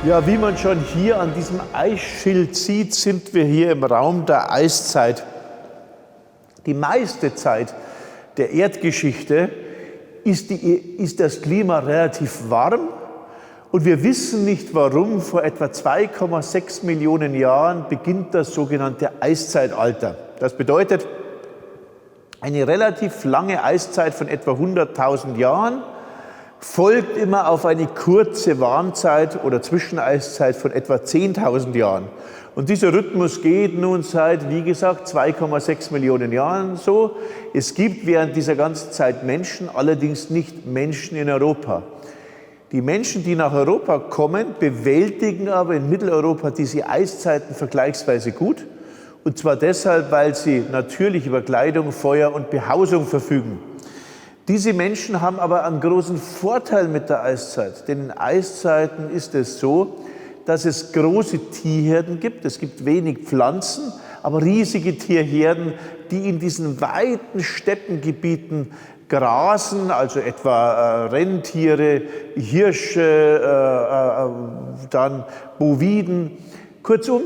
Ja, wie man schon hier an diesem Eisschild sieht, sind wir hier im Raum der Eiszeit. Die meiste Zeit der Erdgeschichte ist das Klima relativ warm und wir wissen nicht warum. Vor etwa 2,6 Millionen Jahren beginnt das sogenannte Eiszeitalter. Das bedeutet eine relativ lange Eiszeit von etwa 100.000 Jahren, folgt immer auf eine kurze Warmzeit oder Zwischeneiszeit von etwa 10.000 Jahren. Und dieser Rhythmus geht nun seit, wie gesagt, 2,6 Millionen Jahren so. Es gibt während dieser ganzen Zeit Menschen, allerdings nicht Menschen in Europa. Die Menschen, die nach Europa kommen, bewältigen aber in Mitteleuropa diese Eiszeiten vergleichsweise gut. Und zwar deshalb, weil sie natürlich über Kleidung, Feuer und Behausung verfügen. Diese Menschen haben aber einen großen Vorteil mit der Eiszeit, denn in Eiszeiten ist es so, dass es große Tierherden gibt. Es gibt wenig Pflanzen, aber riesige Tierherden, die in diesen weiten Steppengebieten grasen, also etwa Rentiere, Hirsche, dann Boviden. Kurzum,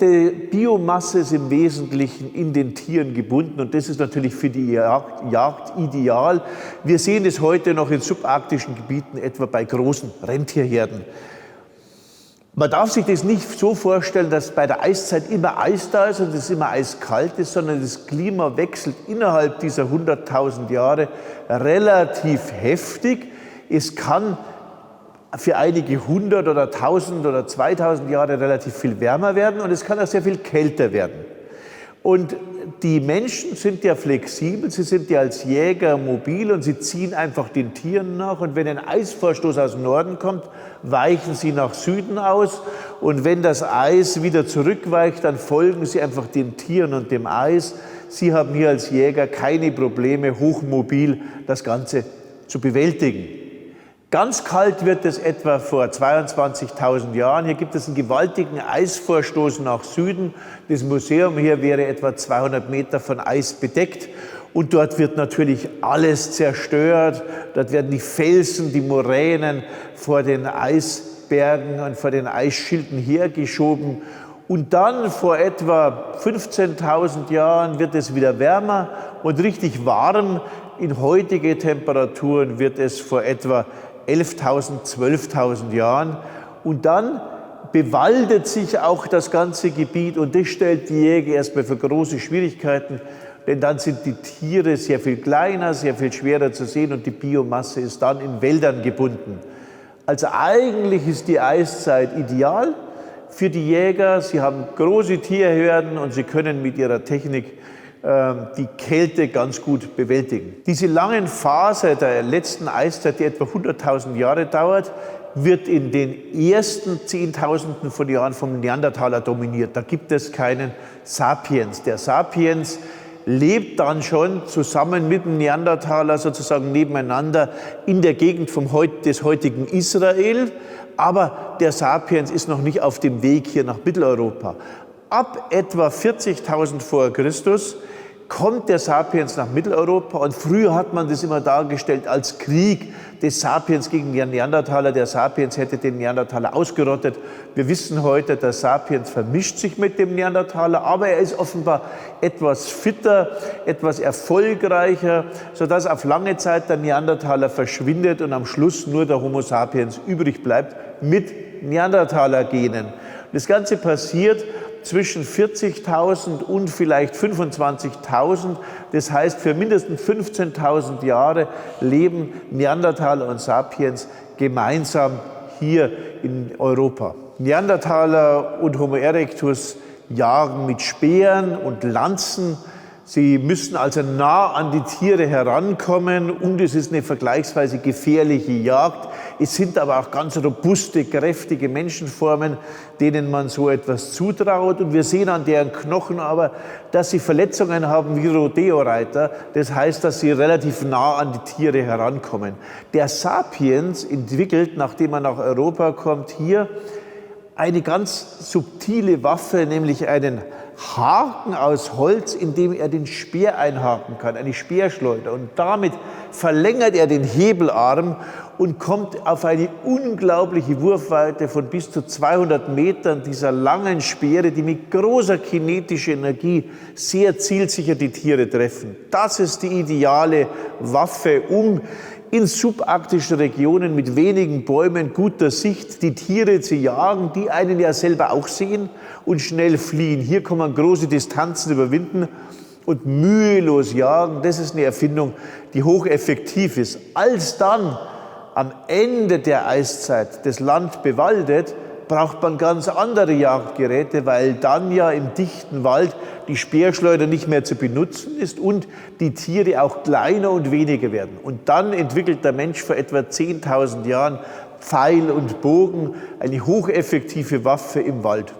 die Biomasse ist im Wesentlichen in den Tieren gebunden und das ist natürlich für die Jagd ideal. Wir sehen es heute noch in subarktischen Gebieten, etwa bei großen Rentierherden. Man darf sich das nicht so vorstellen, dass bei der Eiszeit immer Eis da ist und es immer eiskalt ist, sondern das Klima wechselt innerhalb dieser 100.000 Jahre relativ heftig. Es kann für einige 100 oder 1000 oder 2000 Jahre relativ viel wärmer werden und es kann auch sehr viel kälter werden. Und die Menschen sind ja flexibel, sie sind ja als Jäger mobil und sie ziehen einfach den Tieren nach. Und wenn ein Eisvorstoß aus dem Norden kommt, weichen sie nach Süden aus. Und wenn das Eis wieder zurückweicht, dann folgen sie einfach den Tieren und dem Eis. Sie haben hier als Jäger keine Probleme, hochmobil das Ganze zu bewältigen. Ganz kalt wird es etwa vor 22.000 Jahren. Hier gibt es einen gewaltigen Eisvorstoß nach Süden. Das Museum hier wäre etwa 200 Meter von Eis bedeckt. Und dort wird natürlich alles zerstört. Dort werden die Felsen, die Moränen vor den Eisbergen und vor den Eisschilden hergeschoben. Und dann vor etwa 15.000 Jahren wird es wieder wärmer und richtig warm. In heutige Temperaturen wird es vor etwa 11.000, 12.000 Jahren. Und dann bewaldet sich auch das ganze Gebiet und das stellt die Jäger erstmal für große Schwierigkeiten, denn dann sind die Tiere sehr viel kleiner, sehr viel schwerer zu sehen und die Biomasse ist dann in Wäldern gebunden. Also eigentlich ist die Eiszeit ideal für die Jäger. Sie haben große Tierherden und sie können mit ihrer Technik die Kälte ganz gut bewältigen. Diese langen Phase der letzten Eiszeit, die etwa 100.000 Jahre dauert, wird in den ersten Zehntausenden von Jahren vom Neandertaler dominiert. Da gibt es keinen Sapiens. Der Sapiens lebt dann schon zusammen mit dem Neandertaler sozusagen nebeneinander in der Gegend des heutigen Israel. Aber der Sapiens ist noch nicht auf dem Weg hier nach Mitteleuropa. Ab etwa 40.000 vor Christus kommt der Sapiens nach Mitteleuropa und früher hat man das immer dargestellt als Krieg des Sapiens gegen den Neandertaler. Der Sapiens hätte den Neandertaler ausgerottet. Wir wissen heute, der Sapiens vermischt sich mit dem Neandertaler, aber er ist offenbar etwas fitter, etwas erfolgreicher, sodass auf lange Zeit der Neandertaler verschwindet und am Schluss nur der Homo sapiens übrig bleibt mit Neandertaler-Genen. Das Ganze passiert zwischen 40.000 und vielleicht 25.000. Das heißt, für mindestens 15.000 Jahre leben Neandertaler und Sapiens gemeinsam hier in Europa. Neandertaler und Homo erectus jagen mit Speeren und Lanzen. Sie müssen also nah an die Tiere herankommen und es ist eine vergleichsweise gefährliche Jagd. Es sind aber auch ganz robuste, kräftige Menschenformen, denen man so etwas zutraut. Und wir sehen an deren Knochen aber, dass sie Verletzungen haben wie Rodeo-Reiter. Das heißt, dass sie relativ nah an die Tiere herankommen. Der Sapiens entwickelt, nachdem er nach Europa kommt, hier eine ganz subtile Waffe, nämlich einen Haken aus Holz, in dem er den Speer einhaken kann, eine Speerschleuder. Und damit verlängert er den Hebelarm und kommt auf eine unglaubliche Wurfweite von bis zu 200 Metern dieser langen Speere, die mit großer kinetischer Energie sehr zielsicher die Tiere treffen. Das ist die ideale Waffe, um in subarktischen Regionen mit wenigen Bäumen, guter Sicht, die Tiere zu jagen, die einen ja selber auch sehen und schnell fliehen. Hier kann man große Distanzen überwinden und mühelos jagen. Das ist eine Erfindung, die hocheffektiv ist. Als dann am Ende der Eiszeit das Land bewaldet, braucht man ganz andere Jagdgeräte, weil dann ja im dichten Wald die Speerschleuder nicht mehr zu benutzen ist und die Tiere auch kleiner und weniger werden. Und dann entwickelt der Mensch vor etwa 10.000 Jahren Pfeil und Bogen, eine hocheffektive Waffe im Wald.